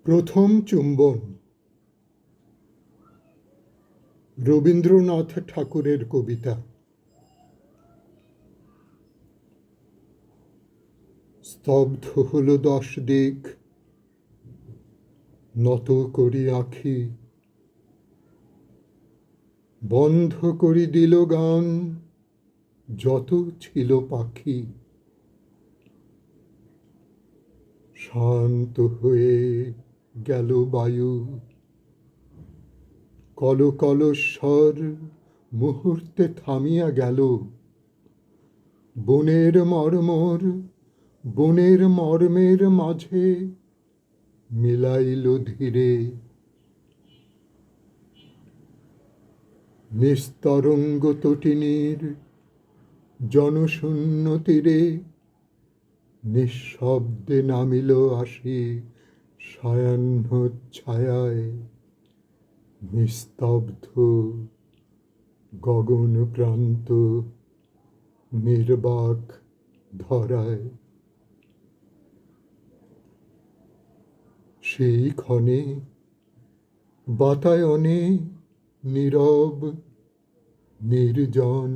প্রথম চুম্বন। রবীন্দ্রনাথ ঠাকুরের কবিতা। স্তব্ধ হলো 10 দিক, নত করি আঁখি, বন্ধ করি দিল গান যত ছিল পাখি। শান্ত হয়ে গেল বায়ু, কল কল স্বর মুহূর্তে থামিয়া গেল। বনের মর্মর বনের মর্মের মাঝে মিলাইল ধীরে। নিস্তরঙ্গ তটিনীর জনশূন্য তীরে নিঃশব্দে নামিল আসি সায়াহ্ন ছায়ায়। নিস্তব্ধ গগন প্রান্ত নির্বাক ধরায়। সেই ক্ষণে বাতায়নে নীরব নির্জন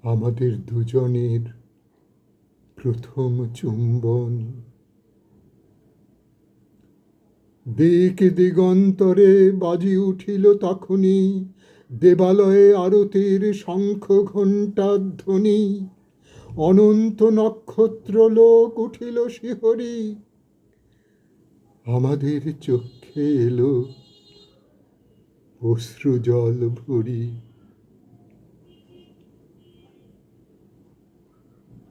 আমাদের দুজনের প্রথম চুম্বন। দিক দিগন্তরে বাজি উঠিল তখনই দেবালয়ে আরতির শঙ্খ ঘণ্টার ধ্বনি। অনন্ত নক্ষত্র লোক উঠিল শিহরি। আমাদের চক্ষে এলো অশ্রু জল ভরি।